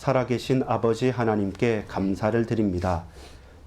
살아계신 아버지 하나님께 감사를 드립니다.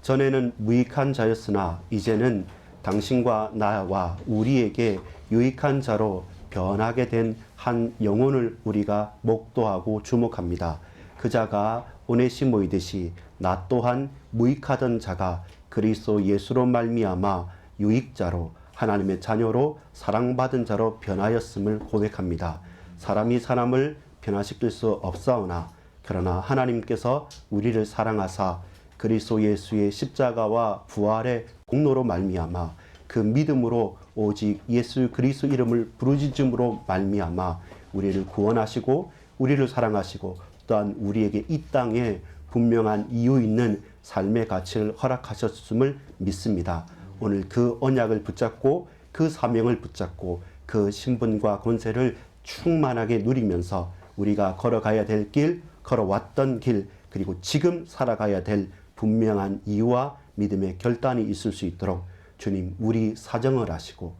전에는 무익한 자였으나 이제는 당신과 나와 우리에게 유익한 자로 변하게 된 한 영혼을 우리가 목도하고 주목합니다. 그 자가 오네시모이듯이 나 또한 무익하던 자가 그리스도 예수로 말미암아 유익자로 하나님의 자녀로 사랑받은 자로 변하였음을 고백합니다. 사람이 사람을 변화시킬 수 없사오나 그러나 하나님께서 우리를 사랑하사 그리스도 예수의 십자가와 부활의 공로로 말미암아 그 믿음으로 오직 예수 그리스도 이름을 부르짖음으로 말미암아 우리를 구원하시고 우리를 사랑하시고 또한 우리에게 이 땅에 분명한 이유 있는 삶의 가치를 허락하셨음을 믿습니다. 오늘 그 언약을 붙잡고 그 사명을 붙잡고 그 신분과 권세를 충만하게 누리면서 우리가 걸어가야 될 길, 걸어왔던 길, 그리고 지금 살아가야 될 분명한 이유와 믿음의 결단이 있을 수 있도록 주님 우리 사정을 하시고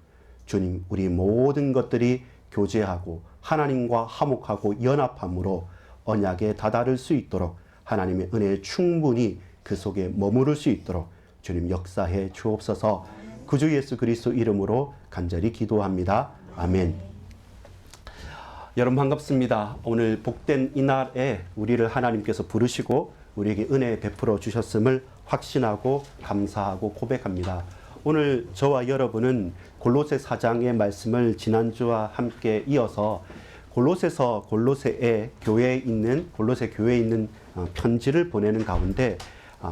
주님 우리 모든 것들이 교제하고 하나님과 화목하고 연합함으로 언약에 다다를 수 있도록 하나님의 은혜에 충분히 그 속에 머무를 수 있도록 주님 역사해 주옵소서. 구주 예수 그리스도 이름으로 간절히 기도합니다. 아멘. 여러분 반갑습니다. 오늘 복된 이날에 우리를 하나님께서 부르시고 우리에게 은혜 베풀어 주셨음을 확신하고 감사하고 고백합니다. 오늘 저와 여러분은 골로새 4장의 말씀을 지난주와 함께 이어서 골로새 교회에 있는 편지를 보내는 가운데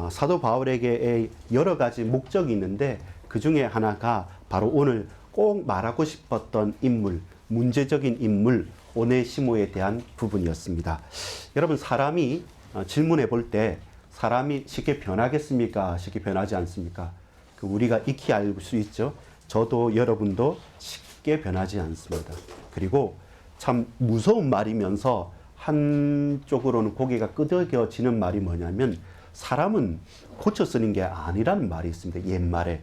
사도 바울에게 여러 가지 목적이 있는데 그 중에 하나가 바로 오늘 꼭 말하고 싶었던 인물, 문제적인 인물 오네시모에 대한 부분이었습니다. 여러분 사람이 질문해 볼 때 사람이 쉽게 변하겠습니까? 쉽게 변하지 않습니까? 우리가 익히 알 수 있죠. 저도 여러분도 쉽게 변하지 않습니다. 그리고 참 무서운 말이면서 한쪽으로는 고개가 끄덕여지는 말이 뭐냐면 사람은 고쳐 쓰는 게 아니라는 말이 있습니다. 옛말에.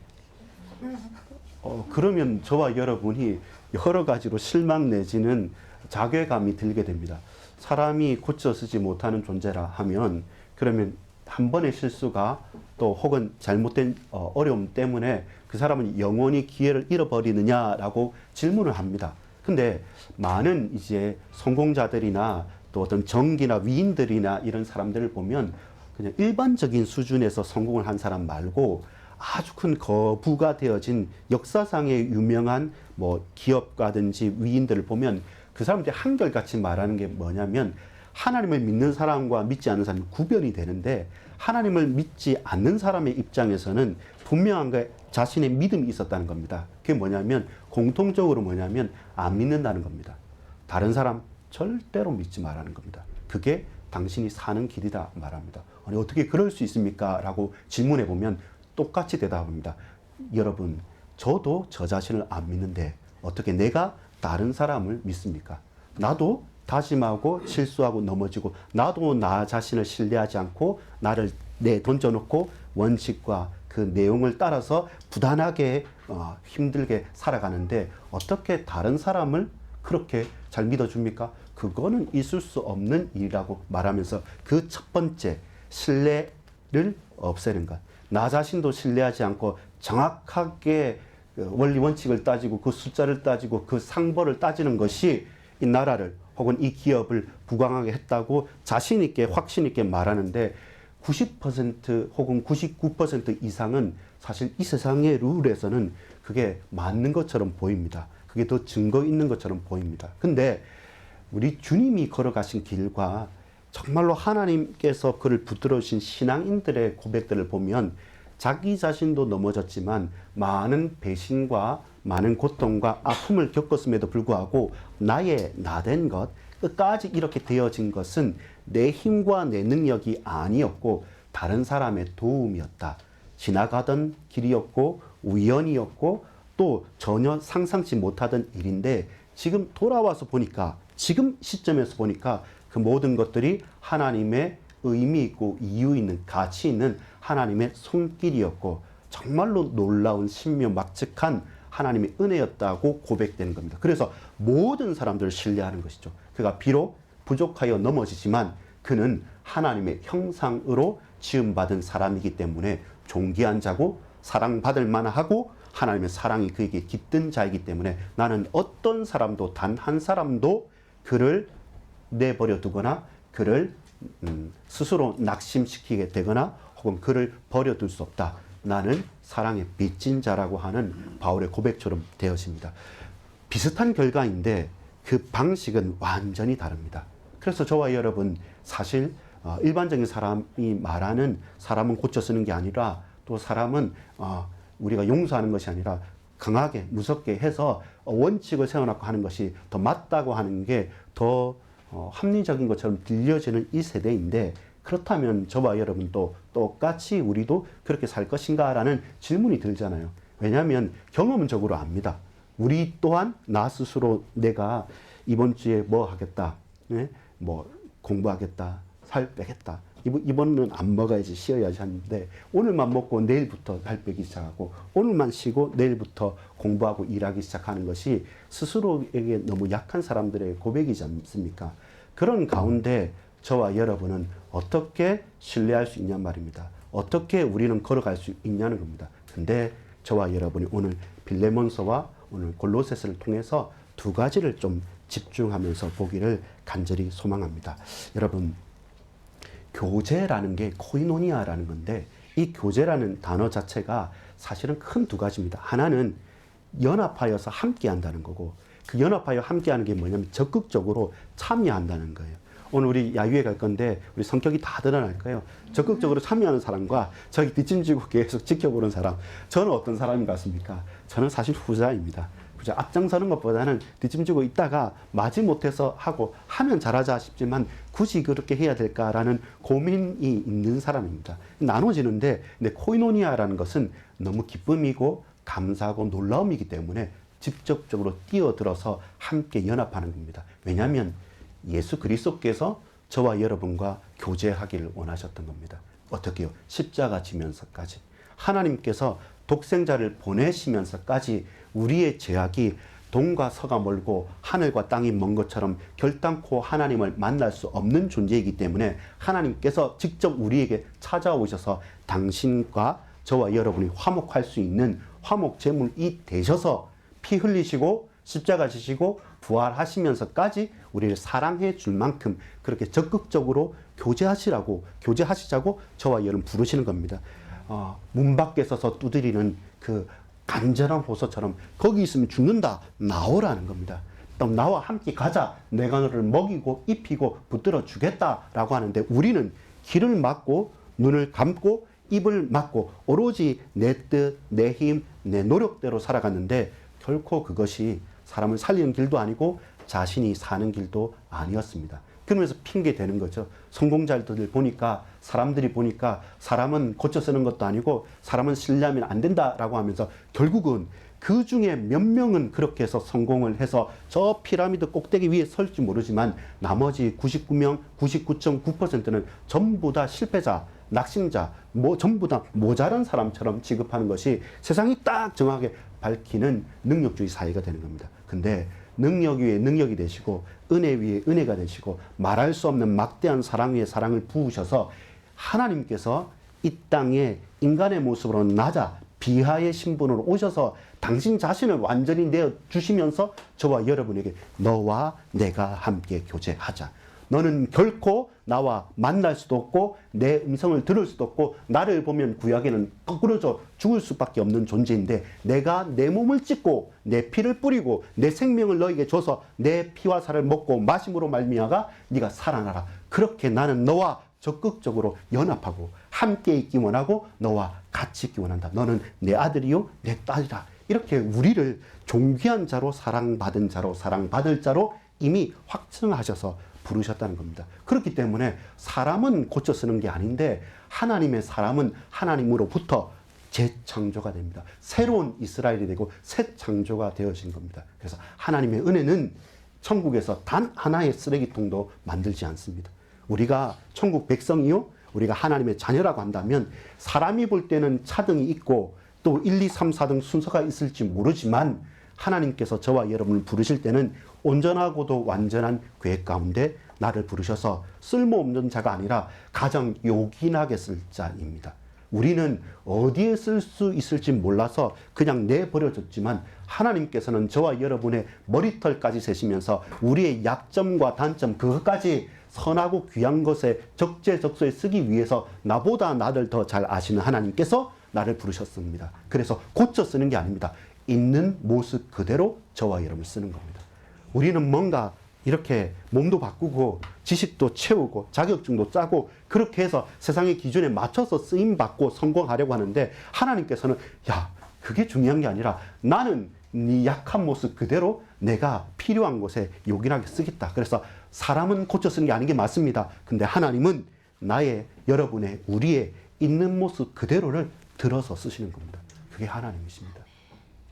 그러면 저와 여러분이 여러 가지로 실망 내지는 자괴감이 들게 됩니다. 사람이 고쳐 쓰지 못하는 존재라 하면 그러면 한 번의 실수가 또 혹은 잘못된 어려움 때문에 그 사람은 영원히 기회를 잃어버리느냐라고 질문을 합니다. 근데 많은 이제 성공자들이나 또 어떤 정기나 위인들이나 이런 사람들을 보면 그냥 일반적인 수준에서 성공을 한 사람 말고 아주 큰 거부가 되어진 역사상의 유명한 뭐 기업가든지 위인들을 보면 그 사람들이 한결같이 말하는 게 뭐냐면 하나님을 믿는 사람과 믿지 않는 사람이 구별이 되는데 하나님을 믿지 않는 사람의 입장에서는 분명한 게 자신의 믿음이 있었다는 겁니다. 그게 뭐냐면 공통적으로 뭐냐면 안 믿는다는 겁니다. 다른 사람 절대로 믿지 말라는 겁니다. 그게 당신이 사는 길이다 말합니다. 아니 어떻게 그럴 수 있습니까? 라고 질문해 보면 똑같이 대답합니다. 여러분 저도 저 자신을 안 믿는데 어떻게 내가 다른 사람을 믿습니까? 나도 다짐하고 실수하고 넘어지고 나도 나 자신을 신뢰하지 않고 나를 던져놓고 원칙과 그 내용을 따라서 부단하게 힘들게 살아가는데 어떻게 다른 사람을 그렇게 잘 믿어줍니까? 그거는 있을 수 없는 일이라고 말하면서 그 첫 번째 신뢰를 없애는 것. 나 자신도 신뢰하지 않고 정확하게 원리 원칙을 따지고 그 숫자를 따지고 그 상벌을 따지는 것이 이 나라를 혹은 이 기업을 부강하게 했다고 자신 있게 확신 있게 말하는데 90% 혹은 99% 이상은 사실 이 세상의 룰에서는 그게 맞는 것처럼 보입니다. 그게 더 증거 있는 것처럼 보입니다. 근데 우리 주님이 걸어가신 길과 정말로 하나님께서 그를 붙들어주신 신앙인들의 고백들을 보면 자기 자신도 넘어졌지만 많은 배신과 많은 고통과 아픔을 겪었음에도 불구하고 나의 나된 것, 끝까지 이렇게 되어진 것은 내 힘과 내 능력이 아니었고 다른 사람의 도움이었다. 지나가던 길이었고 우연이었고 또 전혀 상상치 못하던 일인데 지금 돌아와서 보니까 지금 시점에서 보니까 그 모든 것들이 하나님의 의미 있고 이유 있는 가치 있는 하나님의 손길이었고 정말로 놀라운 신묘막측한 하나님의 은혜였다고 고백되는 겁니다. 그래서 모든 사람들을 신뢰하는 것이죠. 그가 비록 부족하여 넘어지지만 그는 하나님의 형상으로 지음받은 사람이기 때문에 존귀한 자고 사랑받을 만하고 하나님의 사랑이 그에게 깃든 자이기 때문에 나는 어떤 사람도 단 한 사람도 그를 내버려 두거나 그를 스스로 낙심시키게 되거나 혹은 그를 버려둘 수 없다. 나는 사랑에 빚진 자라고 하는 바울의 고백처럼 되어집니다. 비슷한 결과인데 그 방식은 완전히 다릅니다. 그래서 저와 여러분 사실 일반적인 사람이 말하는 사람은 고쳐 쓰는 게 아니라 또 사람은 우리가 용서하는 것이 아니라 강하게 무섭게 해서 원칙을 세워놓고 하는 것이 더 맞다고 하는 게 더 합리적인 것처럼 들려지는 이 세대인데 그렇다면 저와 여러분도 똑같이 우리도 그렇게 살 것인가 라는 질문이 들잖아요. 왜냐하면 경험적으로 압니다. 우리 또한 나 스스로 내가 이번 주에 뭐 하겠다, 뭐 공부하겠다, 살 빼겠다. 이번은 안 먹어야지 쉬어야지 하는데 오늘만 먹고 내일부터 살 빼기 시작하고 오늘만 쉬고 내일부터 공부하고 일하기 시작하는 것이 스스로에게 너무 약한 사람들의 고백이지 않습니까? 그런 가운데 저와 여러분은 어떻게 신뢰할 수 있냔 말입니다. 어떻게 우리는 걸어갈 수 있냐는 겁니다. 근데 저와 여러분이 오늘 빌레몬서와 오늘 골로새서를 통해서 두 가지를 좀 집중하면서 보기를 간절히 소망합니다. 여러분, 교제라는 게 코이노니아라는 건데 이 교제라는 단어 자체가 사실은 큰 두 가지입니다. 하나는 연합하여서 함께 한다는 거고 그 연합하여 함께 하는 게 뭐냐면 적극적으로 참여한다는 거예요. 오늘 우리 야유회 갈 건데 우리 성격이 다 드러날 거예요. 적극적으로 참여하는 사람과 저기 뒷짐지고 계속 지켜보는 사람. 저는 어떤 사람인 것 같습니까? 저는 사실 후자입니다. 그죠? 앞장서는 것보다는 뒷짐지고 있다가 마지못해서 하고 하면 잘하자 싶지만 굳이 그렇게 해야 될까라는 고민이 있는 사람입니다. 나눠지는데 근데 코이노니아라는 것은 너무 기쁨이고 감사하고 놀라움이기 때문에 직접적으로 뛰어들어서 함께 연합하는 겁니다. 왜냐하면 예수 그리스도께서 저와 여러분과 교제하기를 원하셨던 겁니다. 어떻게요? 십자가 지면서까지. 하나님께서 독생자를 보내시면서까지 우리의 죄악이 동과 서가 멀고 하늘과 땅이 먼 것처럼 결단코 하나님을 만날 수 없는 존재이기 때문에 하나님께서 직접 우리에게 찾아오셔서 당신과 저와 여러분이 화목할 수 있는 화목 제물이 되셔서 피 흘리시고 십자가 지시고 부활하시면서까지 우리를 사랑해 줄 만큼 그렇게 적극적으로 교제하시자고 저와 여러분 부르시는 겁니다. 문 밖에 서서 두드리는 그 간절한 호소처럼 거기 있으면 죽는다. 나오라는 겁니다. 또 나와 함께 가자. 내가 너를 먹이고 입히고 붙들어 주겠다라고 하는데 우리는 귀를 막고 눈을 감고 입을 막고 오로지 내 뜻, 내 힘, 내 노력대로 살아갔는데 결코 그것이 사람을 살리는 길도 아니고 자신이 사는 길도 아니었습니다. 그러면서 핑계 대는 거죠. 성공자들 보니까 사람들이 보니까 사람은 고쳐 쓰는 것도 아니고 사람은 신뢰하면 안 된다라고 하면서 결국은 그 중에 몇 명은 그렇게 해서 성공을 해서 저 피라미드 꼭대기 위에 설지 모르지만 나머지 99명, 99.9%는 전부 다 실패자, 낙심자, 전부 다 모자란 사람처럼 취급하는 것이 세상이 딱 정확하게 밝히는 능력주의 사회가 되는 겁니다. 근데 능력 위에 능력이 되시고 은혜 위에 은혜가 되시고 말할 수 없는 막대한 사랑 위에 사랑을 부으셔서 하나님께서 이 땅에 인간의 모습으로 낮아 비하의 신분으로 오셔서 당신 자신을 완전히 내어주시면서 저와 여러분에게 너와 내가 함께 교제하자. 너는 결코 나와 만날 수도 없고 내 음성을 들을 수도 없고 나를 보면 구약에는 거꾸로져 죽을 수밖에 없는 존재인데 내가 내 몸을 찢고 내 피를 뿌리고 내 생명을 너에게 줘서 내 피와 살을 먹고 마심으로 말미암아 네가 살아나라. 그렇게 나는 너와 적극적으로 연합하고 함께 있기 원하고 너와 같이 있기 원한다. 너는 내 아들이요 내 딸이다. 이렇게 우리를 존귀한 자로 사랑받은 자로 사랑받을 자로 이미 확증하셔서 부르셨다는 겁니다. 그렇기 때문에 사람은 고쳐 쓰는 게 아닌데 하나님의 사람은 하나님으로부터 재창조가 됩니다. 새로운 이스라엘이 되고 새 창조가 되어진 겁니다. 그래서 하나님의 은혜는 천국에서 단 하나의 쓰레기통도 만들지 않습니다. 우리가 천국 백성이요 우리가 하나님의 자녀라고 한다면 사람이 볼 때는 차등이 있고 또 1, 2, 3, 4등 순서가 있을지 모르지만 하나님께서 저와 여러분을 부르실 때는 온전하고도 완전한 계획 가운데 나를 부르셔서 쓸모없는 자가 아니라 가장 요긴하게 쓸 자입니다. 우리는 어디에 쓸 수 있을지 몰라서 그냥 내버려졌지만 하나님께서는 저와 여러분의 머리털까지 세시면서 우리의 약점과 단점 그것까지 선하고 귀한 것에 적재적소에 쓰기 위해서 나보다 나를 더 잘 아시는 하나님께서 나를 부르셨습니다. 그래서 고쳐 쓰는 게 아닙니다. 있는 모습 그대로 저와 여러분을 쓰는 겁니다. 우리는 뭔가 이렇게 몸도 바꾸고 지식도 채우고 자격증도 짜고 그렇게 해서 세상의 기준에 맞춰서 쓰임받고 성공하려고 하는데 하나님께서는 야 그게 중요한 게 아니라 나는 네 약한 모습 그대로 내가 필요한 곳에 요긴하게 쓰겠다. 그래서 사람은 고쳐 쓰는 게 아닌 게 맞습니다. 근데 하나님은 나의 여러분의 우리의 있는 모습 그대로를 들어서 쓰시는 겁니다. 그게 하나님이십니다.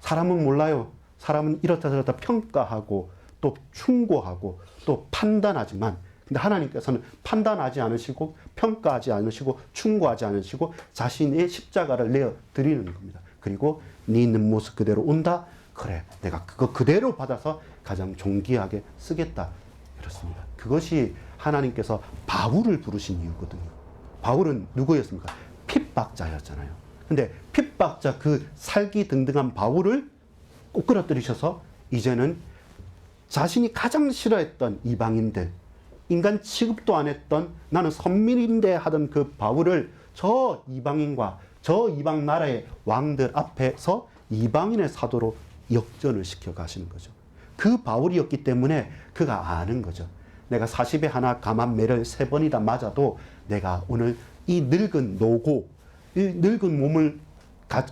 사람은 몰라요. 사람은 이렇다 저렇다 평가하고 또 충고하고 또 판단하지만 근데 하나님께서는 판단하지 않으시고 평가하지 않으시고 충고하지 않으시고 자신의 십자가를 내어 드리는 겁니다. 그리고 네 있는 모습 그대로 온다. 그래 내가 그거 그대로 받아서 가장 존귀하게 쓰겠다. 그렇습니다. 그것이 하나님께서 바울을 부르신 이유거든요. 바울은 누구였습니까? 핍박자였잖아요. 근데 핍박자 그 살기등등한 바울을 꼬꾸라뜨리셔서 이제는 자신이 가장 싫어했던 이방인들, 인간 취급도 안 했던 나는 선민인데 하던 그 바울을 저 이방인과 저 이방 나라의 왕들 앞에서 이방인의 사도로 역전을 시켜 가시는 거죠. 그 바울이었기 때문에 그가 아는 거죠. 내가 40에 하나 감한 매를 3번이다 맞아도 내가 오늘 이 늙은 노고, 이 늙은 몸을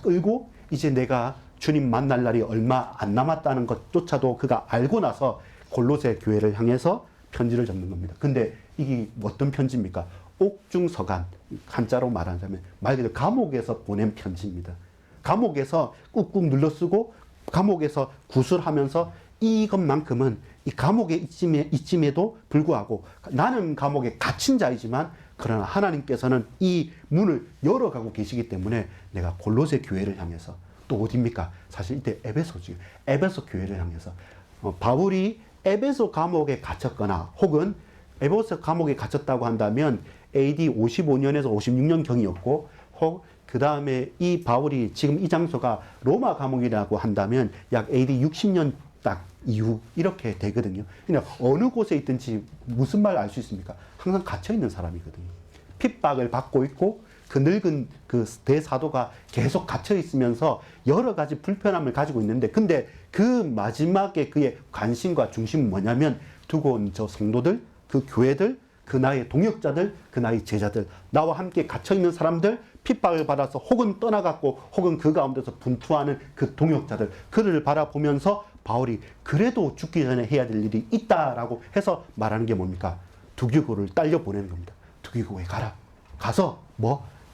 끌고 이제 내가 주님 만날 날이 얼마 안 남았다는 것조차도 그가 알고 나서 골로새 교회를 향해서 편지를 적는 겁니다. 근데 이게 어떤 편지입니까? 옥중서간, 한자로 말하자면 말 그대로 감옥에서 보낸 편지입니다. 감옥에서 꾹꾹 눌러 쓰고 감옥에서 구술하면서 이것만큼은 이 감옥에 있음에도 불구하고 나는 감옥에 갇힌 자이지만 그러나 하나님께서는 이 문을 열어가고 계시기 때문에 내가 골로새 교회를 향해서 또 어디입니까? 사실 이때 에베소죠. 에베소 교회를 향해서 바울이 에베소 감옥에 갇혔거나 혹은 에베소 감옥에 갇혔다고 한다면 AD 55년에서 56년 경이었고 혹 그 다음에 이 바울이 지금 이 장소가 로마 감옥이라고 한다면 약 AD 60년 딱 이후 이렇게 되거든요. 그냥 어느 곳에 있든지 무슨 말 알 수 있습니까? 항상 갇혀 있는 사람이거든요. 핍박을 받고 있고 그 늙은 그 대사도가 계속 갇혀 있으면서 여러 가지 불편함을 가지고 있는데 근데 그 마지막에 그의 관심과 중심은 뭐냐면 두고 온 저 성도들, 그 교회들, 그 나의 동역자들, 그 나의 제자들, 나와 함께 갇혀 있는 사람들, 핍박을 받아서 혹은 떠나갔고 혹은 그 가운데서 분투하는 그 동역자들, 그를 바라보면서 바울이 그래도 죽기 전에 해야 될 일이 있다라고 해서 말하는 게 뭡니까? 두기고를 딸려 보내는 겁니다. 두기고에 가라. 가서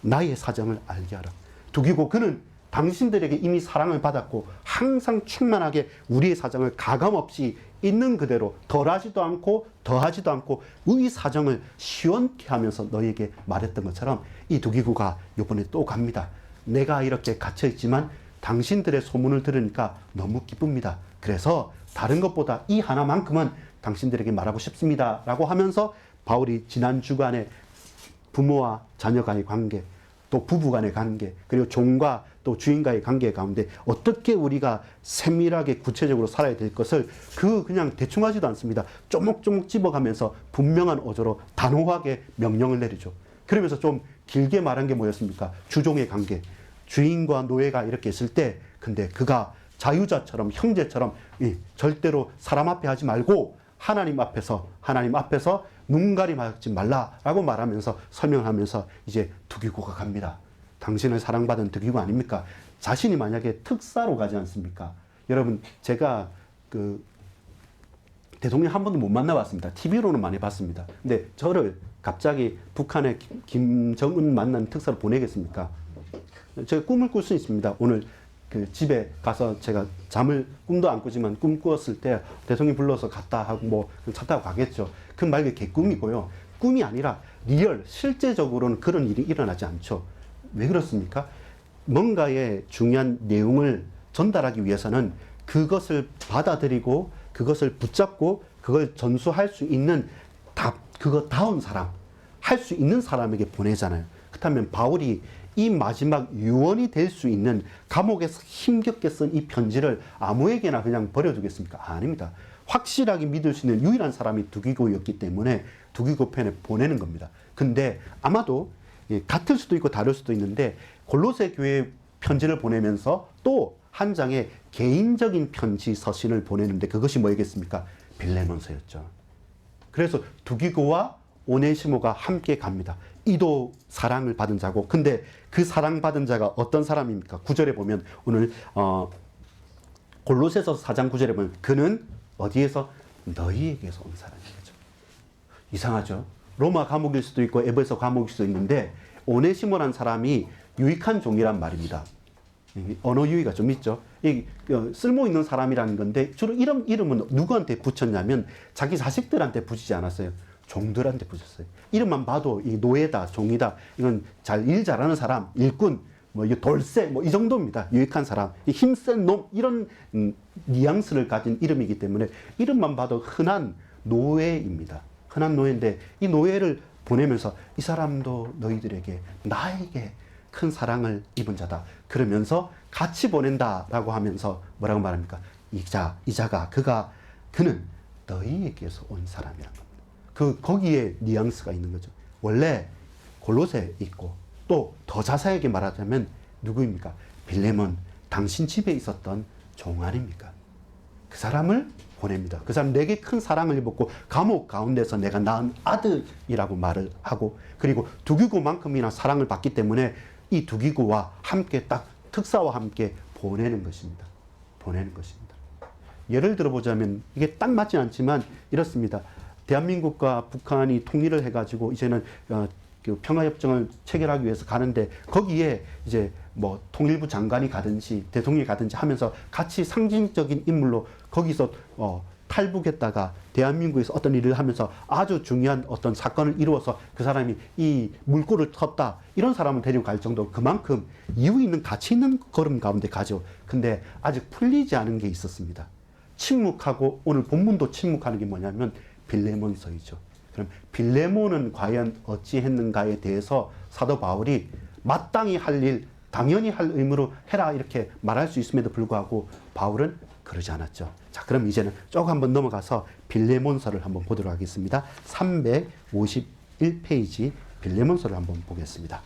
나의 사정을 알게 하라. 두기고 그는 당신들에게 이미 사랑을 받았고 항상 충만하게 우리의 사정을 가감없이 있는 그대로 덜하지도 않고 더하지도 않고 우리 사정을 시원케 하면서 너에게 말했던 것처럼 이 두기고가 이번에 또 갑니다. 내가 이렇게 갇혀있지만 당신들의 소문을 들으니까 너무 기쁩니다. 그래서 다른 것보다 이 하나만큼은 당신들에게 말하고 싶습니다. 라고 하면서 바울이 지난 주간에 부모와 자녀간의 관계, 또 부부간의 관계, 그리고 종과 또 주인과의 관계 가운데 어떻게 우리가 세밀하게 구체적으로 살아야 될 것을 그냥 대충 하지도 않습니다. 쪼목쪼목 집어가면서 분명한 어조로 단호하게 명령을 내리죠. 그러면서 좀 길게 말한 게 뭐였습니까? 주종의 관계. 주인과 노예가 이렇게 있을 때 근데 그가 자유자처럼 형제처럼 절대로 사람 앞에 하지 말고 하나님 앞에서 눈가림하지 말라라고 말하면서 설명하면서 이제 두기고가 갑니다. 당신을 사랑받은 두기고 아닙니까? 자신이 만약에 특사로 가지 않습니까? 여러분 제가 그 대통령 한 번도 못 만나봤습니다. TV로는 많이 봤습니다. 근데 저를 갑자기 북한의 김정은 만난 특사로 보내겠습니까? 제가 꿈을 꿀 수 있습니다. 오늘 그 집에 가서 제가 꿈도 안 꾸지만 꿈 꾸었을 때 대통령 불러서 갔다 하고 차 타고 가겠죠. 그건 말 그대로 개꿈이고요. 꿈이 아니라 리얼, 실제적으로는 그런 일이 일어나지 않죠. 왜 그렇습니까? 뭔가의 중요한 내용을 전달하기 위해서는 그것을 받아들이고 그것을 붙잡고 그걸 전수할 수 있는 그거다운 사람, 할 수 있는 사람에게 보내잖아요. 그렇다면 바울이 이 마지막 유언이 될 수 있는 감옥에서 힘겹게 쓴 이 편지를 아무에게나 그냥 버려두겠습니까? 아닙니다. 확실하게 믿을 수 있는 유일한 사람이 두기고였기 때문에 두기고 편에 보내는 겁니다. 근데 아마도 같을 수도 있고 다를 수도 있는데 골로새 교회 편지를 보내면서 또 한 장의 개인적인 편지 서신을 보내는데 그것이 뭐겠습니까? 빌레몬서였죠. 그래서 두기고와 오네시모가 함께 갑니다. 이도 사랑을 받은 자고, 근데 그 사랑받은 자가 어떤 사람입니까? 9절에 보면 오늘 골로새서 4장 9절에 보면 그는 어디에서? 너희에게서 온 사람이죠. 이상하죠? 로마 감옥일 수도 있고 에베소 감옥일 수도 있는데 오네시모란 사람이 유익한 종이란 말입니다. 언어 유희가 좀 있죠. 쓸모 있는 사람이라는 건데 주로 이름은 누구한테 붙였냐면 자기 자식들한테 붙이지 않았어요. 종들한테 붙였어요. 이름만 봐도 이 노예다, 종이다. 이건 일 잘하는 사람, 일꾼, 돌쇠, 이 정도입니다. 유익한 사람, 힘센 놈, 이런 뉘앙스를 가진 이름이기 때문에 이름만 봐도 흔한 노예입니다. 흔한 노예인데 이 노예를 보내면서 이 사람도 너희들에게 나에게 큰 사랑을 입은 자다. 그러면서 같이 보낸다라고 하면서 뭐라고 말합니까? 그는 너희에게서 온 사람이란 겁니다. 거기에 뉘앙스가 있는 거죠. 원래 골로새 있고 또 더 자세하게 말하자면 누구입니까? 빌레몬, 당신 집에 있었던 종 아닙니까? 그 사람을 보냅니다. 그 사람 내게 큰 사랑을 입었고 감옥 가운데서 내가 낳은 아들이라고 말을 하고, 그리고 두기고만큼이나 사랑을 받기 때문에 이 두기고와 함께 딱 특사와 함께 보내는 것입니다. 보내는 것입니다. 예를 들어보자면 이게 딱 맞진 않지만 이렇습니다. 대한민국과 북한이 통일을 해가지고 이제는 평화협정을 체결하기 위해서 가는데 거기에 이제 통일부 장관이 가든지 대통령이 가든지 하면서 같이 상징적인 인물로 거기서 탈북했다가 대한민국에서 어떤 일을 하면서 아주 중요한 어떤 사건을 이루어서 그 사람이 이 물꼬를 텄다. 이런 사람을 데리고 갈 정도 그만큼 이유 있는 가치 있는 걸음 가운데 가죠. 근데 아직 풀리지 않은 게 있었습니다. 침묵하고 오늘 본문도 침묵하는 게 뭐냐면 빌레몬서이죠. 그럼 빌레몬은 과연 어찌했는가에 대해서 사도 바울이 마땅히 할 일, 당연히 할 의무로 해라 이렇게 말할 수 있음에도 불구하고 바울은 그러지 않았죠. 자, 그럼 이제는 조금 한번 넘어가서 빌레몬서를 한번 보도록 하겠습니다. 351페이지 빌레몬서를 한번 보겠습니다.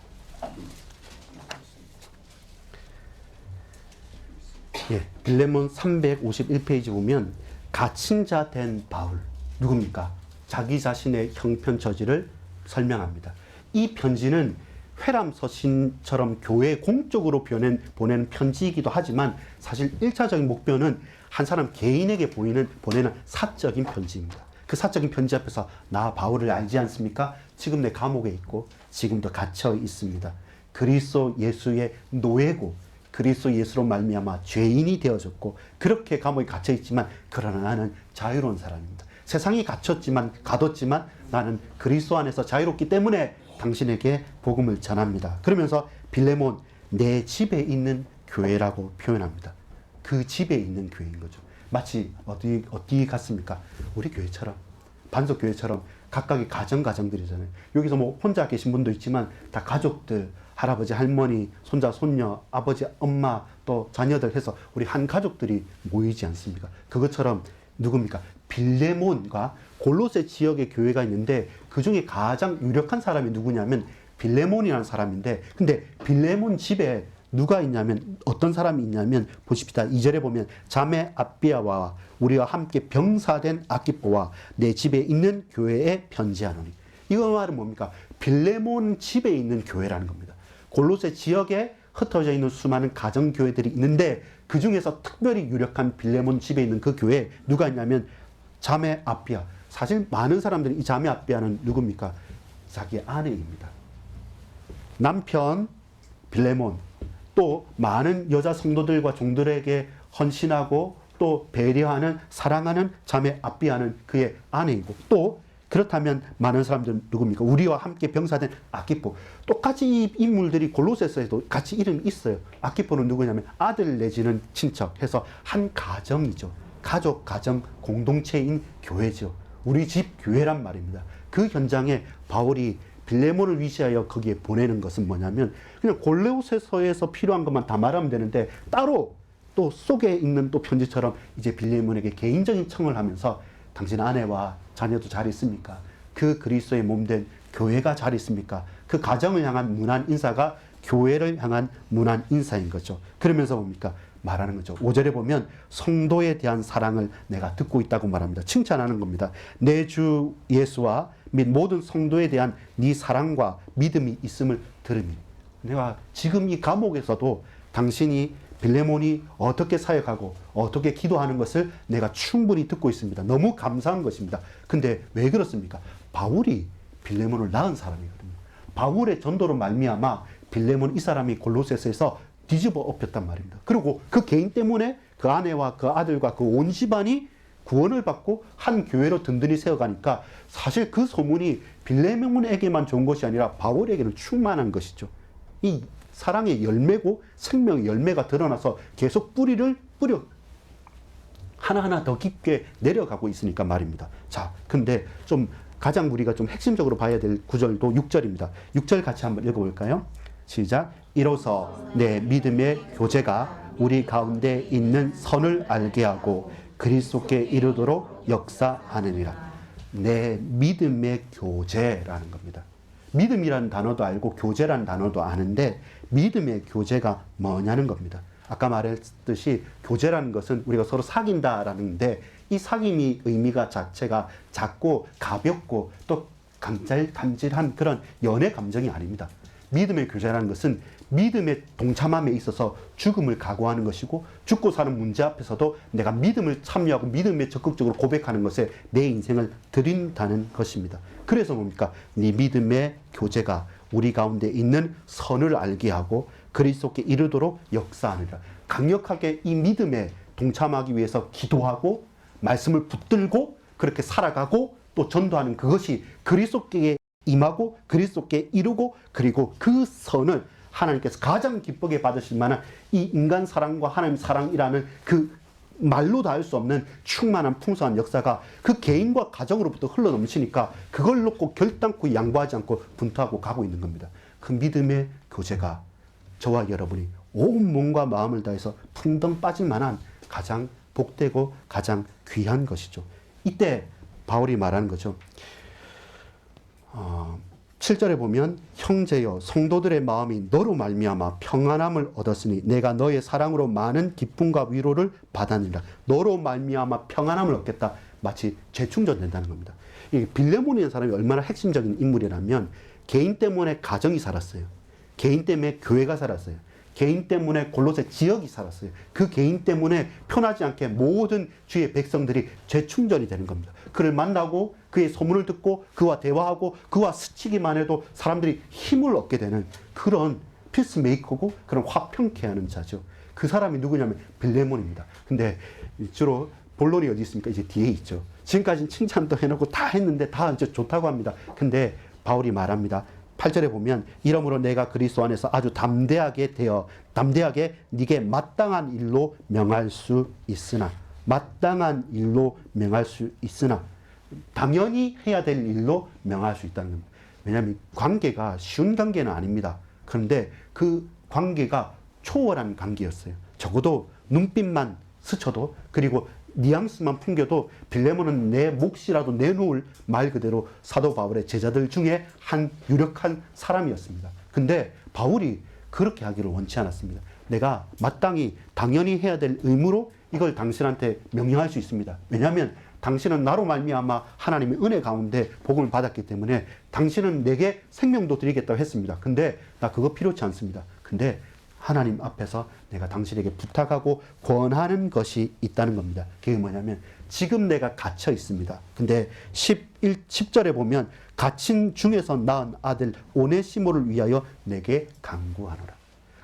빌레몬 351페이지 보면 갇힌 자 된 바울, 누굽니까? 자기 자신의 형편 처지를 설명합니다. 이 편지는 회람서신처럼 교회 공적으로 보내는 편지이기도 하지만 사실 1차적인 목표는 한 사람 개인에게 보내는 사적인 편지입니다. 그 사적인 편지 앞에서 나 바울을 알지 않습니까? 지금 내 감옥에 있고 지금도 갇혀 있습니다. 그리스도 예수의 노예고 그리스도 예수로 말미암아 죄인이 되어졌고 그렇게 감옥에 갇혀 있지만 그러나 나는 자유로운 사람입니다. 세상이 가뒀지만 나는 그리스도 안에서 자유롭기 때문에 당신에게 복음을 전합니다. 그러면서 빌레몬, 내 집에 있는 교회라고 표현합니다. 그 집에 있는 교회인 거죠. 마치 어디 같습니까? 우리 교회처럼, 반석교회처럼 각각의 가정들이잖아요. 여기서 혼자 계신 분도 있지만 다 가족들, 할아버지, 할머니, 손자, 손녀, 아버지, 엄마, 또 자녀들 해서 우리 한 가족들이 모이지 않습니까? 그것처럼 누굽니까? 빌레몬과 골로새 지역의 교회가 있는데 그 중에 가장 유력한 사람이 누구냐면 빌레몬이라는 사람인데, 근데 빌레몬 집에 누가 있냐면 어떤 사람이 있냐면 보십시다. 2절에 보면 자매 아비아와 우리와 함께 병사된 아키포와 내 집에 있는 교회에 편지하노니. 이거 말은 뭡니까? 빌레몬 집에 있는 교회라는 겁니다. 골로새 지역에 흩어져 있는 수많은 가정교회들이 있는데 그 중에서 특별히 유력한 빌레몬 집에 있는 그 교회에 누가 있냐면 자매 아비아. 사실 많은 사람들이 이 자매 아비아는 누굽니까? 자기의 아내입니다. 남편 빌레몬, 또 많은 여자 성도들과 종들에게 헌신하고 또 배려하는 사랑하는 자매 아비아는 그의 아내이고, 또 그렇다면 많은 사람들은 누굽니까? 우리와 함께 병사된 아키포. 똑같이 이 인물들이 골로새서에도 같이 이름이 있어요. 아키포는 누구냐면 아들 내지는 친척 해서 한 가정이죠. 가족, 가정, 공동체인 교회죠. 우리 집 교회란 말입니다. 그 현장에 바울이 빌레몬을 위시하여 거기에 보내는 것은 뭐냐면 그냥 골로새서에서 필요한 것만 다 말하면 되는데 따로 또 속에 있는 또 편지처럼 이제 빌레몬에게 개인적인 청을 하면서 당신 아내와 자녀도 잘 있습니까? 그 그리스도의 몸된 교회가 잘 있습니까? 그 가정을 향한 문안 인사가 교회를 향한 문안 인사인 거죠. 그러면서 뭡니까? 말하는 거죠. 5절에 보면 성도에 대한 사랑을 내가 듣고 있다고 말합니다. 칭찬하는 겁니다. 내 주 예수와 및 모든 성도에 대한 네 사랑과 믿음이 있음을 들으니 내가 지금 이 감옥에서도 당신이 빌레몬이 어떻게 사역하고 어떻게 기도하는 것을 내가 충분히 듣고 있습니다. 너무 감사한 것입니다. 근데 왜 그렇습니까? 바울이 빌레몬을 낳은 사람이거든요. 바울의 전도로 말미암아 빌레몬 이 사람이 골로새서에서 뒤집어 엎였단 말입니다. 그리고 그 개인 때문에 그 아내와 그 아들과 그 온 집안이 구원을 받고 한 교회로 든든히 세워가니까 사실 그 소문이 빌레몬에게만 좋은 것이 아니라 바울에게는 충만한 것이죠. 이 사랑의 열매고 생명의 열매가 드러나서 계속 뿌리를 뿌려 하나하나 더 깊게 내려가고 있으니까 말입니다. 자, 근데 좀 가장 우리가 좀 핵심적으로 봐야 될 구절도 6절입니다. 6절 같이 한번 읽어볼까요? 시작. 이로써 내 믿음의 교제가 우리 가운데 있는 선을 알게 하고 그리스도께 이르도록 역사하느니라. 내 믿음의 교제라는 겁니다. 믿음이라는 단어도 알고 교제라는 단어도 아는데 믿음의 교제가 뭐냐는 겁니다. 아까 말했듯이 교제라는 것은 우리가 서로 사귄다라는데 이 사귐이 의미가 자체가 작고 가볍고 또 간질간질한 그런 연애 감정이 아닙니다. 믿음의 교제라는 것은 믿음의 동참함에 있어서 죽음을 각오하는 것이고 죽고 사는 문제 앞에서도 내가 믿음을 참여하고 믿음에 적극적으로 고백하는 것에 내 인생을 드린다는 것입니다. 그래서 뭡니까? 네 믿음의 교제가 우리 가운데 있는 선을 알게 하고 그리스도께 이르도록 역사하느니라. 강력하게 이 믿음에 동참하기 위해서 기도하고 말씀을 붙들고 그렇게 살아가고 또 전도하는 그것이 그리스도께 임하고 그리스도께 이루고 그리고 그 선을 하나님께서 가장 기쁘게 받으실 만한 이 인간 사랑과 하나님 사랑이라는 그 말로 다 할 수 없는 충만한 풍성한 역사가 그 개인과 가정으로부터 흘러넘치니까 그걸 놓고 결단코 양보하지 않고 분투하고 가고 있는 겁니다. 그 믿음의 교제가 저와 여러분이 온 몸과 마음을 다해서 풍덩 빠질 만한 가장 복되고 가장 귀한 것이죠. 이때 바울이 말하는 거죠. 7절에 보면 형제여 성도들의 마음이 너로 말미암아 평안함을 얻었으니 내가 너의 사랑으로 많은 기쁨과 위로를 받았느니라. 너로 말미암아 평안함을 얻겠다. 마치 재충전된다는 겁니다. 이 빌레몬이라는 사람이 얼마나 핵심적인 인물이라면 개인 때문에 가정이 살았어요. 개인 때문에 교회가 살았어요. 개인 때문에 골로새 지역이 살았어요. 그 개인 때문에 편하지 않게 모든 주의 백성들이 재충전이 되는 겁니다. 그를 만나고 그의 소문을 듣고 그와 대화하고 그와 스치기만 해도 사람들이 힘을 얻게 되는 그런 피스메이커고 그런 화평케 하는 자죠. 그 사람이 누구냐면 빌레몬입니다. 근데 주로 본론이 어디 있습니까? 이제 뒤에 있죠. 지금까지는 칭찬도 해놓고 다 했는데 다 이제 좋다고 합니다. 근데 바울이 말합니다. 8절에 보면 이러므로 내가 그리스도 안에서 아주 담대하게 네게 마땅한 일로 명할 수 있으나 당연히 해야 될 일로 명할 수 있다는 겁니다. 왜냐하면 관계가 쉬운 관계는 아닙니다. 그런데 그 관계가 초월한 관계였어요. 적어도 눈빛만 스쳐도 그리고 뉘앙스만 풍겨도 빌레몬은 내 몫이라도 내놓을 말 그대로 사도 바울의 제자들 중에 한 유력한 사람이었습니다. 근데 바울이 그렇게 하기를 원치 않았습니다. 내가 마땅히 당연히 해야 될 의무로 이걸 당신한테 명령할 수 있습니다. 왜냐하면 당신은 나로 말미암아 하나님의 은혜 가운데 복음을 받았기 때문에 당신은 내게 생명도 드리겠다고 했습니다. 근데 나 그거 필요치 않습니다. 근데 하나님 앞에서 내가 당신에게 부탁하고 권하는 것이 있다는 겁니다. 그게 뭐냐면 지금 내가 갇혀 있습니다. 근데 10절에 보면 갇힌 중에서 낳은 아들 오네시모를 위하여 내게 간구하노라.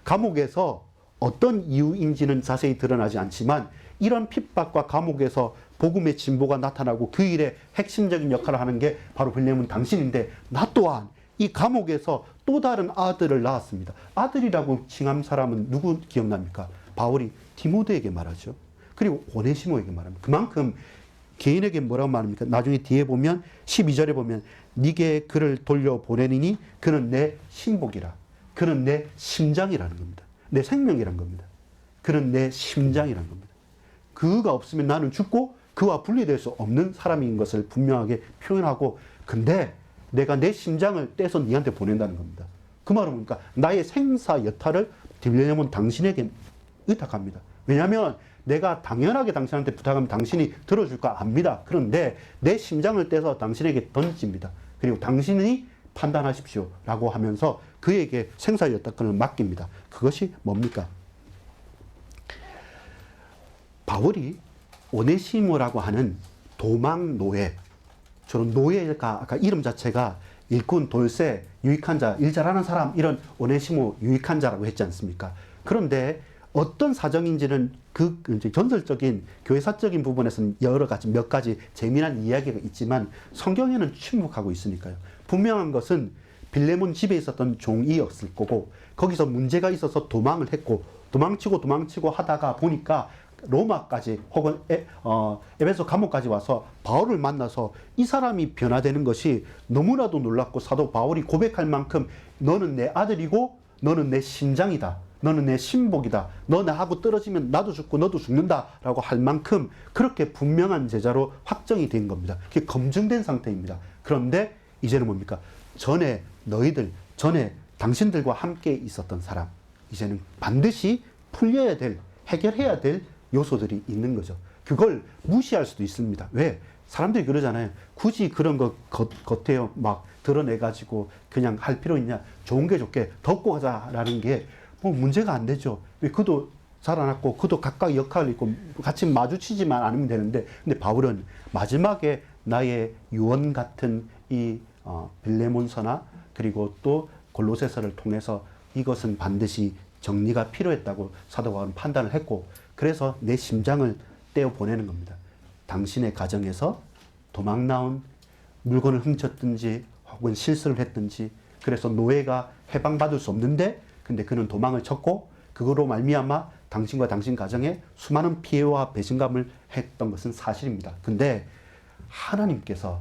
감옥에서 어떤 이유인지는 자세히 드러나지 않지만 이런 핍박과 감옥에서 복음의 진보가 나타나고 그 일에 핵심적인 역할을 하는 게 바로 빌레몬 당신인데 나 또한 이 감옥에서 또 다른 아들을 낳았습니다. 아들이라고 칭한 사람은 누구 기억납니까? 바울이 디모데에게 말하죠. 그리고 오네시모에게 말합니다. 그만큼 개인에게 뭐라고 말합니까? 나중에 뒤에 보면 12절에 보면 네게 그를 돌려보내니 그는 내 신복이라. 그는 내 심장이라는 겁니다. 내 생명이란 겁니다. 그는 내 심장이란 겁니다. 그가 없으면 나는 죽고 그와 분리될 수 없는 사람인 것을 분명하게 표현하고, 근데 내가 내 심장을 떼서 네한테 보낸다는 겁니다. 그 말은 뭡니까? 나의 생사 여타를 빌레몬 당신에게 의탁합니다. 왜냐하면 내가 당연하게 당신한테 부탁하면 당신이 들어줄 거 압니다. 그런데 내 심장을 떼서 당신에게 던집니다. 그리고 당신이 판단하십시오 라고 하면서 그에게 생사 여타권을 맡깁니다. 그것이 뭡니까? 바울이 오네시모라고 하는 도망 노예, 저런 노예가 아까 이름 자체가 일꾼, 돌쇠, 유익한 자, 일 잘하는 사람, 이런 오네시모 유익한 자라고 했지 않습니까? 그런데 어떤 사정인지는 그 이제 전설적인 교회사적인 부분에서는 여러 가지 몇 가지 재미난 이야기가 있지만 성경에는 침묵하고 있으니까요. 분명한 것은 빌레몬 집에 있었던 종이었을 거고, 거기서 문제가 있어서 도망을 했고, 도망치고 하다가 보니까 로마까지 혹은 에베소 감옥까지 와서 바울을 만나서 이 사람이 변화되는 것이 너무나도 놀랍고, 사도 바울이 고백할 만큼 너는 내 아들이고 너는 내 심장이다, 너는 내 신복이다, 너 나하고 떨어지면 나도 죽고 너도 죽는다 라고 할 만큼 그렇게 분명한 제자로 확정이 된 겁니다. 그게 검증된 상태입니다. 그런데 이제는 뭡니까? 전에 당신들과 함께 있었던 사람, 이제는 반드시 풀려야 될, 해결해야 될 요소들이 있는 거죠. 그걸 무시할 수도 있습니다. 왜? 사람들이 그러잖아요. 굳이 그런 거 겉에 막 드러내가지고 그냥 할 필요 있냐? 좋은 게 좋게 덮고 가자라는 게 뭐 문제가 안 되죠. 왜? 그도 살아났고 그도 각각 역할을 있고 같이 마주치지만 않으면 되는데, 근데 바울은 마지막에 나의 유언 같은 이 빌레몬서나 그리고 또 골로새서를 통해서 이것은 반드시 정리가 필요했다고 사도 바울은 판단을 했고, 그래서 내 심장을 떼어 보내는 겁니다. 당신의 가정에서 도망 나온, 물건을 훔쳤든지 혹은 실수를 했든지, 그래서 노예가 해방받을 수 없는데 근데 그는 도망을 쳤고, 그거로 말미암아 당신과 당신 가정에 수많은 피해와 배신감을 했던 것은 사실입니다. 근데 하나님께서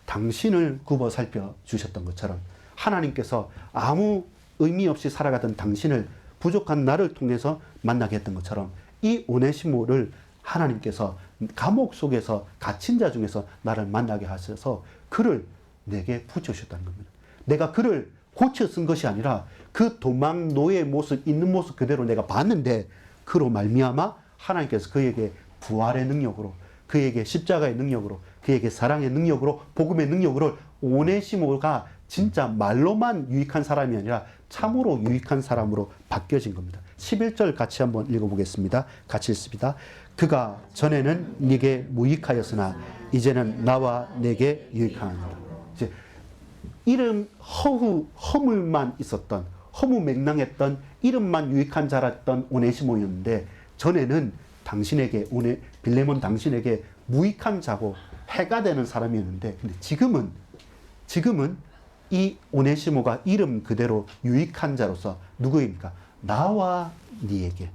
당신을 굽어 살펴 주셨던 것처럼, 하나님께서 아무 의미 없이 살아가던 당신을 부족한 나를 통해서 만나게 했던 것처럼, 이 오네시모를 하나님께서 감옥 속에서 갇힌 자 중에서 나를 만나게 하셔서 그를 내게 붙여주셨다는 겁니다. 내가 그를 고쳐 쓴 것이 아니라 그 도망 노예의 모습, 있는 모습 그대로 내가 봤는데, 그로 말미암아 하나님께서 그에게 부활의 능력으로, 그에게 십자가의 능력으로, 그에게 사랑의 능력으로, 복음의 능력으로, 오네시모가 진짜 말로만 유익한 사람이 아니라 참으로 유익한 사람으로 바뀌어진 겁니다. 11절 같이 한번 읽어보겠습니다. 같이 읽습니다. 그가 전에는 네게 무익하였으나 이제는 나와 내게 유익하니라. 이제 이름 허물만 있었던, 허무맹랑했던, 이름만 유익한 자랐던 오네시모였는데, 전에는 당신에게, 빌레몬 당신에게 무익한 자고 해가 되는 사람이었는데, 근데 지금은 이 오네시모가 이름 그대로 유익한 자로서 누구입니까? 나와 네에게,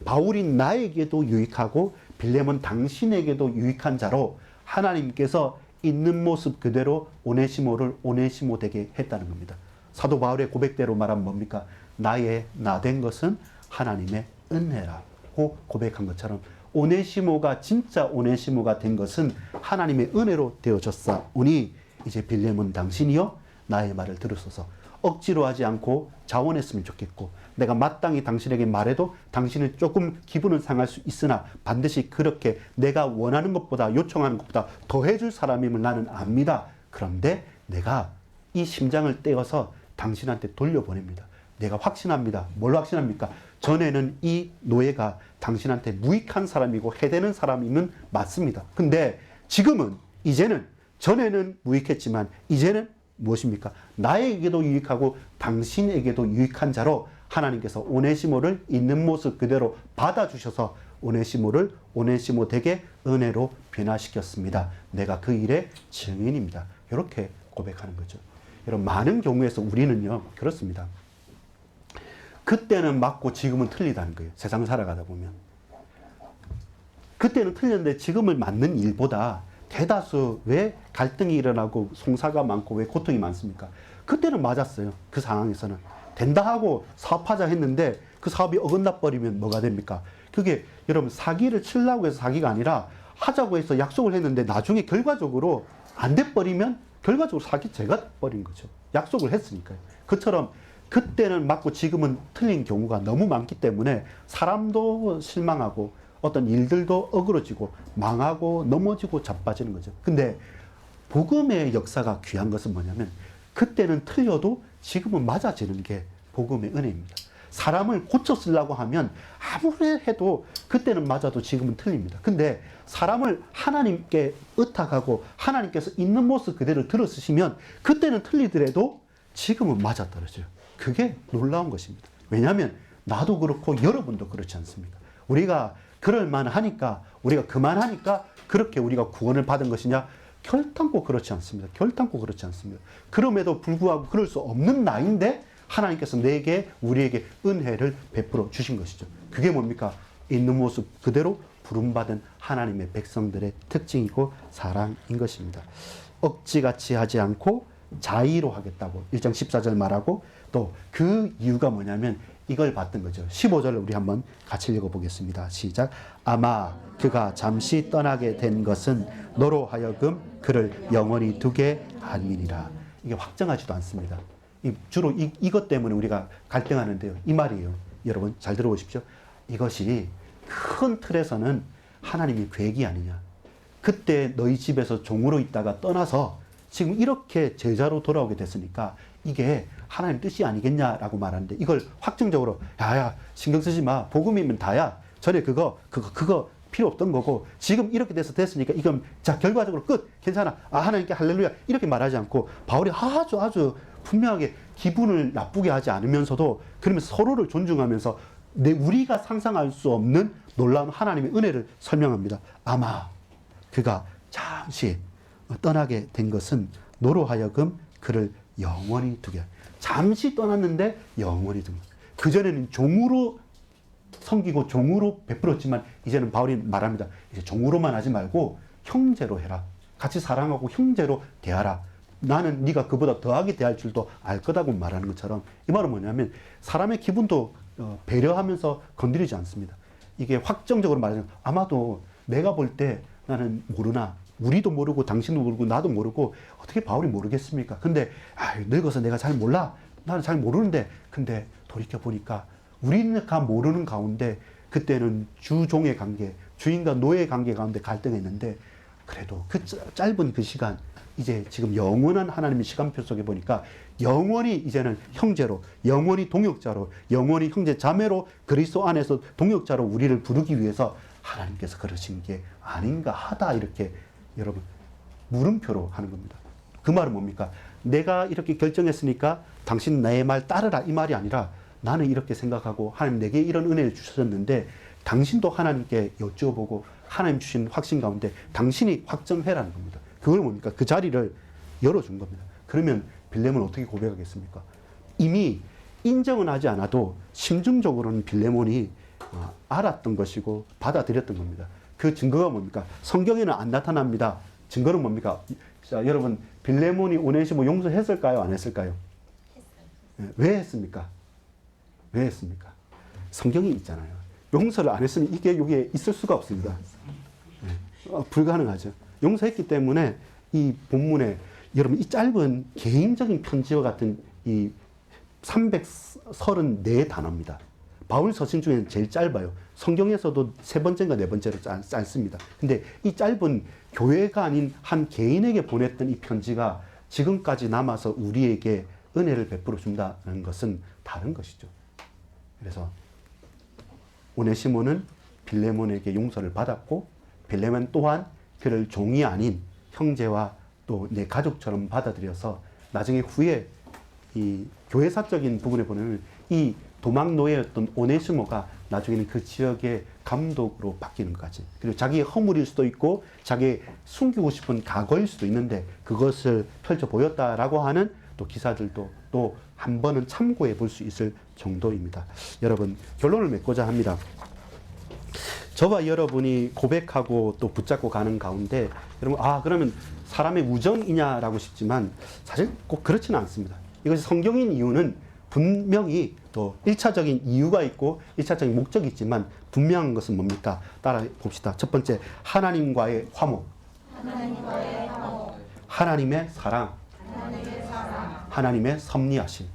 바울이 나에게도 유익하고 빌레몬 당신에게도 유익한 자로 하나님께서 있는 모습 그대로 오네시모를 오네시모 되게 했다는 겁니다. 사도 바울의 고백대로 말하면 뭡니까? 나의 나 된 것은 하나님의 은혜라고 고백한 것처럼, 오네시모가 진짜 오네시모가 된 것은 하나님의 은혜로 되어졌사오니 이제 빌레몬 당신이여 나의 말을 들으소서. 억지로 하지 않고 자원했으면 좋겠고, 내가 마땅히 당신에게 말해도 당신은 조금 기분은 상할 수 있으나 반드시 그렇게 내가 원하는 것보다, 요청하는 것보다 더 해줄 사람임을 나는 압니다. 그런데 내가 이 심장을 떼어서 당신한테 돌려보냅니다. 내가 확신합니다. 뭘 확신합니까? 전에는 이 노예가 당신한테 무익한 사람이고 해대는 사람이면 맞습니다. 근데 지금은, 이제는, 전에는 무익했지만 이제는 무엇입니까? 나에게도 유익하고 당신에게도 유익한 자로 하나님께서 오네시모를 있는 모습 그대로 받아주셔서 오네시모를 오네시모 되게 은혜로 변화시켰습니다. 내가 그 일의 증인입니다. 이렇게 고백하는 거죠. 여러분, 많은 경우에서 우리는요, 그렇습니다. 그때는 맞고 지금은 틀리다는 거예요. 세상 살아가다 보면. 그때는 틀렸는데 지금은 맞는 일보다 대다수 왜 갈등이 일어나고 송사가 많고 왜 고통이 많습니까? 그때는 맞았어요. 그 상황에서는. 된다 하고 사업하자 했는데 그 사업이 어긋나 버리면 뭐가 됩니까? 그게 여러분 사기를 치려고 해서 사기가 아니라 하자고 해서 약속을 했는데 나중에 결과적으로 안 돼 버리면 결과적으로 사기죄가 버린 거죠. 약속을 했으니까요. 그처럼 그때는 맞고 지금은 틀린 경우가 너무 많기 때문에 사람도 실망하고 어떤 일들도 어그러지고 망하고 넘어지고 자빠지는 거죠. 근데 복음의 역사가 귀한 것은 뭐냐면 그때는 틀려도 지금은 맞아지는 게 복음의 은혜입니다. 사람을 고쳐 쓰려고 하면 아무리 해도 그때는 맞아도 지금은 틀립니다. 근데 사람을 하나님께 의탁하고 하나님께서 있는 모습 그대로 들어 쓰시면 그때는 틀리더라도 지금은 맞아떨어져요. 그게 놀라운 것입니다. 왜냐하면 나도 그렇고 여러분도 그렇지 않습니까? 우리가 그럴 만하니까 우리가 그만하니까 그렇게 우리가 구원을 받은 것이냐? 결단코 그렇지 않습니다. 결단코 그렇지 않습니다. 그럼에도 불구하고 그럴 수 없는 나인데 하나님께서 우리에게 은혜를 베풀어 주신 것이죠. 그게 뭡니까? 있는 모습 그대로 부름받은 하나님의 백성들의 특징이고 사랑인 것입니다. 억지같이 하지 않고 자의로 하겠다고 1장 14절 말하고 또 그 이유가 뭐냐면 이걸 봤던 거죠. 15절을 우리 한번 같이 읽어보겠습니다. 시작. 아마 그가 잠시 떠나게 된 것은 너로 하여금 그를 영원히 두게 함이니라. 이게 확정하지도 않습니다. 주로 이것 때문에 우리가 갈등하는데요. 이 말이에요. 여러분 잘 들어보십시오. 이것이 큰 틀에서는 하나님의 계획이 아니냐. 그때 너희 집에서 종으로 있다가 떠나서 지금 이렇게 제자로 돌아오게 됐으니까 이게 하나님 뜻이 아니겠냐라고 말하는데 이걸 확정적으로 야야 신경 쓰지 마. 복음이면 다야. 전에 그거 필요 없던 거고 지금 이렇게 됐으니까 이건 자 결과적으로 끝. 괜찮아. 아 하나님께 할렐루야. 이렇게 말하지 않고 바울이 아주 분명하게 기분을 나쁘게 하지 않으면서도 그러면서 서로를 존중하면서 우리가 상상할 수 없는 놀라운 하나님의 은혜를 설명합니다. 아마 그가 잠시 떠나게 된 것은 너로 하여금 그를 영원히 두게. 잠시 떠났는데 영원히 두게. 그전에는 종으로 섬기고 종으로 베풀었지만 이제는 바울이 말합니다. 이제 종으로만 하지 말고 형제로 해라. 같이 사랑하고 형제로 대하라. 나는 네가 그보다 더하게 대할 줄도 알 거다고 말하는 것처럼 이 말은 뭐냐면 사람의 기분도 배려하면서 건드리지 않습니다. 이게 확정적으로 말하자면 아마도 내가 볼 때 나는 모르나 우리도 모르고 당신도 모르고 나도 모르고 어떻게 바울이 모르겠습니까? 근데 늙어서 내가 잘 몰라. 나는 잘 모르는데 근데 돌이켜보니까 우리가 모르는 가운데 그때는 주종의 관계, 주인과 노예의 관계 가운데 갈등했는데 그래도 그 짧은 그 시간 이제 지금 영원한 하나님의 시간표 속에 보니까 영원히 이제는 형제로, 영원히 동역자로, 영원히 형제 자매로 그리스도 안에서 동역자로 우리를 부르기 위해서 하나님께서 그러신 게 아닌가 하다 이렇게 여러분 물음표로 하는 겁니다. 그 말은 뭡니까? 내가 이렇게 결정했으니까 당신 나의 말 따르라 이 말이 아니라 나는 이렇게 생각하고 하나님 내게 이런 은혜를 주셨는데 당신도 하나님께 여쭤보고 하나님 주신 확신 가운데 당신이 확정해라는 겁니다. 그걸 뭡니까? 그 자리를 열어준 겁니다. 그러면 빌레몬은 어떻게 고백하겠습니까? 이미 인정은 하지 않아도 심중적으로는 빌레몬이 알았던 것이고 받아들였던 겁니다. 그 증거가 뭡니까? 성경에는 안 나타납니다. 증거는 뭡니까? 자, 여러분 빌레몬이 오네시모 용서했을까요? 안 했을까요? 했어요. 왜 했습니까? 왜 했습니까? 성경이 있잖아요. 용서를 안 했으면 이게 여기에 있을 수가 없습니다. 불가능하죠. 용서했기 때문에 이 본문에 여러분 이 짧은 개인적인 편지와 같은 이 334단어입니다. 바울 서신 중에는 제일 짧아요. 성경에서도 세 번째인가 네 번째로 짧습니다. 근데 이 짧은 교회가 아닌 한 개인에게 보냈던 이 편지가 지금까지 남아서 우리에게 은혜를 베풀어 준다는 것은 다른 것이죠. 그래서 오네시모는 빌레몬에게 용서를 받았고 빌레몬 또한 그를 종이 아닌 형제와 또 내 가족처럼 받아들여서 나중에 후에 이 교회사적인 부분에 보면 이 도망 노예였던 오네시모가 나중에는 그 지역의 감독으로 바뀌는 것까지. 그리고 자기의 허물일 수도 있고 자기의 숨기고 싶은 과거일 수도 있는데 그것을 펼쳐 보였다라고 하는 또 기사들도 또 한 번은 참고해 볼 수 있을 정도입니다. 여러분 결론을 맺고자 합니다. 저와 여러분이 고백하고 또 붙잡고 가는 가운데 여러분 그러면 사람의 우정이냐라고 싶지만 사실 꼭 그렇지는 않습니다. 이것이 성경인 이유는 분명히 또 1차적인 이유가 있고 1차적인 목적이 있지만 분명한 것은 뭡니까? 따라 봅시다. 첫 번째, 하나님과의 화목. 하나님의 사랑. 하나님의 섭리하심.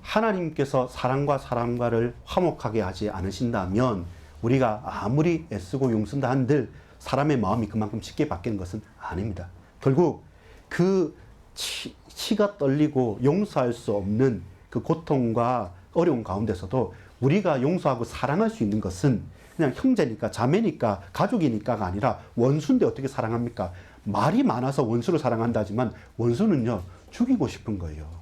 하나님께서 사람과 사람과를 화목하게 하지 않으신다면 우리가 아무리 애쓰고 용쓴다 한들 사람의 마음이 그만큼 쉽게 바뀌는 것은 아닙니다. 결국 그 치가 떨리고 용서할 수 없는 그 고통과 어려운 가운데서도 우리가 용서하고 사랑할 수 있는 것은 그냥 형제니까 자매니까 가족이니까가 아니라 원수인데 어떻게 사랑합니까? 말이 많아서 원수를 사랑한다지만 원수는요 죽이고 싶은 거예요.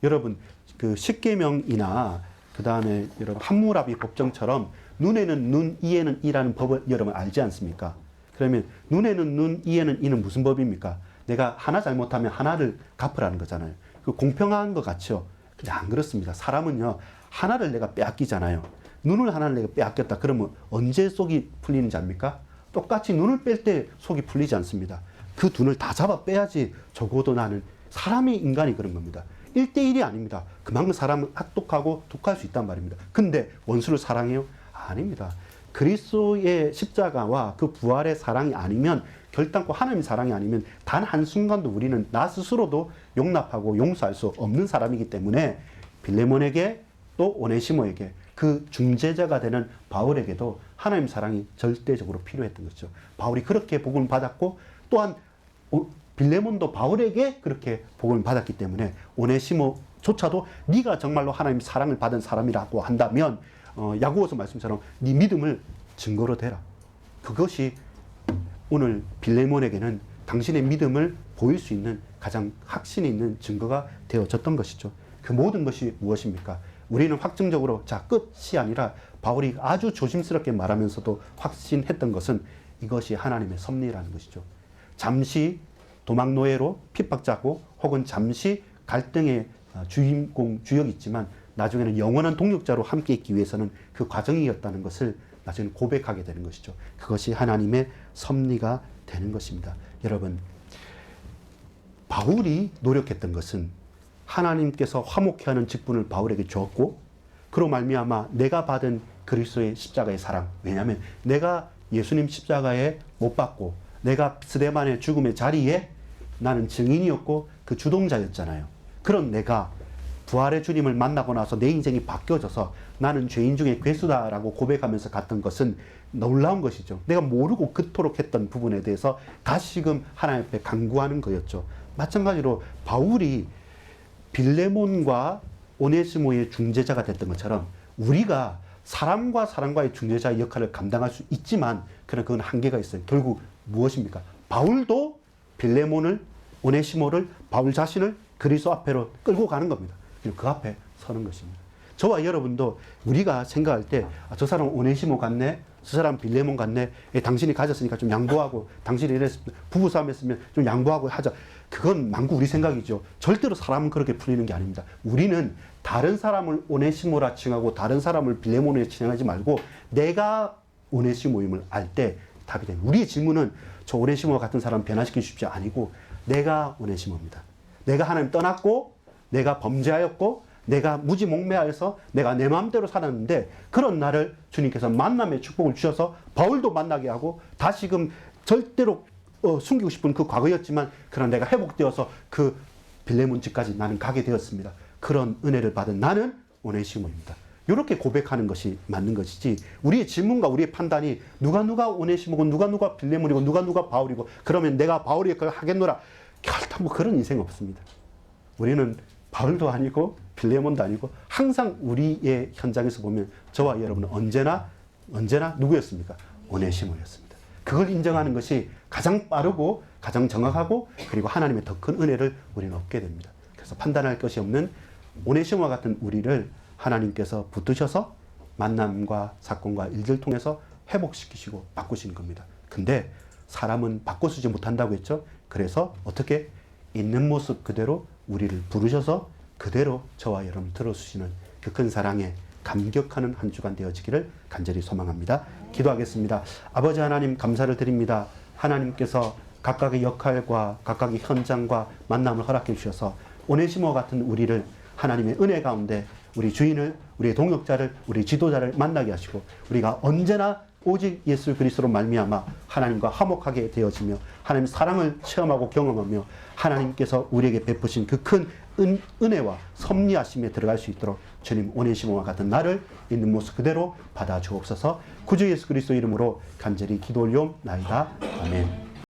여러분 그 십계명이나 그 다음에 여러분 함무라비 법정처럼 눈에는 눈, 이에는 이라는 법을 여러분 알지 않습니까? 그러면 눈에는 눈, 이에는 이는 무슨 법입니까? 내가 하나 잘못하면 하나를 갚으라는 거잖아요. 그 공평한 것 같죠? 근데 안 그렇습니다. 사람은요 하나를 내가 빼앗기잖아요. 눈을 하나를 내가 빼앗겼다. 그러면 언제 속이 풀리는지 압니까? 똑같이 눈을 뺄 때 속이 풀리지 않습니다. 그 눈을 다 잡아 빼야지 적어도 나는 사람이 인간이 그런 겁니다. 1대1이 아닙니다. 그만큼 사람은 악독하고 독할 수 있단 말입니다. 근데 원수를 사랑해요? 아닙니다. 그리스도의 십자가와 그 부활의 사랑이 아니면 결단코 하나님의 사랑이 아니면 단 한순간도 우리는 나 스스로도 용납하고 용서할 수 없는 사람이기 때문에 빌레몬에게 또 오네시모에게 그 중재자가 되는 바울에게도 하나님 사랑이 절대적으로 필요했던 것이죠. 바울이 그렇게 복음을 받았고 또한 빌레몬도 바울에게 그렇게 복음을 받았기 때문에 오네시모조차도 네가 정말로 하나님 사랑을 받은 사람이라고 한다면 야고보서 말씀처럼 네 믿음을 증거로 대라. 그것이 오늘 빌레몬에게는 당신의 믿음을 보일 수 있는 가장 확신이 있는 증거가 되어졌던 것이죠. 그 모든 것이 무엇입니까? 우리는 확증적으로 끝이 아니라 바울이 아주 조심스럽게 말하면서도 확신했던 것은 이것이 하나님의 섭리라는 것이죠. 잠시 도망노예로 핍박자고 혹은 잠시 갈등의 주역이 있지만 나중에는 영원한 동역자로 함께 있기 위해서는 그 과정이었다는 것을 나중에 고백하게 되는 것이죠. 그것이 하나님의 섭리가 되는 것입니다. 여러분, 바울이 노력했던 것은 하나님께서 화목케 하는 직분을 바울에게 주었고 그로 말미암아 내가 받은 그리스도의 십자가의 사랑, 왜냐하면 내가 예수님 십자가에 못 박고 내가 스데반의 죽음의 자리에 나는 증인이었고 그 주동자였잖아요. 그런 내가 부활의 주님을 만나고 나서 내 인생이 바뀌어져서 나는 죄인 중에 괴수다라고 고백하면서 갔던 것은 놀라운 것이죠. 내가 모르고 그토록 했던 부분에 대해서 다시금 하나님 앞에 간구하는 거였죠. 마찬가지로 바울이 빌레몬과 오네시모의 중재자가 됐던 것처럼 우리가 사람과 사람과의 중재자의 역할을 감당할 수 있지만 그건 한계가 있어요. 결국 무엇입니까? 바울도 빌레몬을, 오네시모를, 바울 자신을 그리스도 앞으로 끌고 가는 겁니다. 그리고 그 앞에 서는 것입니다. 저와 여러분도 우리가 생각할 때 저 사람 오네시모 같네, 저 사람 빌레몬 같네, 당신이 가졌으니까 좀 양보하고, 당신이 이랬으면 부부싸움 했으면 좀 양보하고 하자. 그건 만구 우리 생각이죠. 절대로 사람은 그렇게 풀리는 게 아닙니다. 우리는 다른 사람을 오네시모라 칭하고 다른 사람을 빌레몬으로 칭하지 말고 내가 오네시모임을 알 때 답이 됩니다. 우리의 질문은 저 오네시모 같은 사람 변화시키고 싶지 아니고 내가 오네시모입니다. 내가 하나님 떠났고 내가 범죄하였고 내가 무지몽매하여서 내가 내 마음대로 살았는데 그런 나를 주님께서 만남의 축복을 주셔서 바울도 만나게 하고 다시금 절대로 숨기고 싶은 그 과거였지만 그러나 내가 회복되어서 그 빌레몬 집까지 나는 가게 되었습니다. 그런 은혜를 받은 나는 오네시모입니다. 이렇게 고백하는 것이 맞는 것이지 우리의 질문과 우리의 판단이 누가 오네시모고 누가 빌레몬이고 누가 바울이고 그러면 내가 바울이 그걸 하겠노라. 결코 그런 인생 없습니다. 우리는 바울도 아니고 빌레몬도 아니고 항상 우리의 현장에서 보면 저와 여러분은 언제나 누구였습니까? 오네시모였습니다. 그걸 인정하는 것이 가장 빠르고 가장 정확하고 그리고 하나님의 더 큰 은혜를 우리는 얻게 됩니다. 그래서 판단할 것이 없는 오네시모와 같은 우리를 하나님께서 붙드셔서 만남과 사건과 일들 통해서 회복시키시고 바꾸시는 겁니다. 근데 사람은 바꿔 쓰지 못한다고 했죠. 그래서 어떻게 있는 모습 그대로 우리를 부르셔서 그대로 저와 여러분 들어주시는 그 큰 사랑에 감격하는 한 주간 되어지기를 간절히 소망합니다. 기도하겠습니다. 아버지 하나님 감사를 드립니다. 하나님께서 각각의 역할과 각각의 현장과 만남을 허락해 주셔서 오네시모 같은 우리를 하나님의 은혜 가운데 우리 주인을, 우리의 동역자를, 우리 지도자를 만나게 하시고 우리가 언제나 오직 예수 그리스도로 말미암아 하나님과 화목하게 되어지며 하나님 사랑을 체험하고 경험하며 하나님께서 우리에게 베푸신 그 큰 은혜와 섭리하심에 들어갈 수 있도록 주님 오네시모와 같은 나를 있는 모습 그대로 받아 주옵소서. 구주 예수 그리스도 이름으로 간절히 기도 올리옵나이다. 아멘.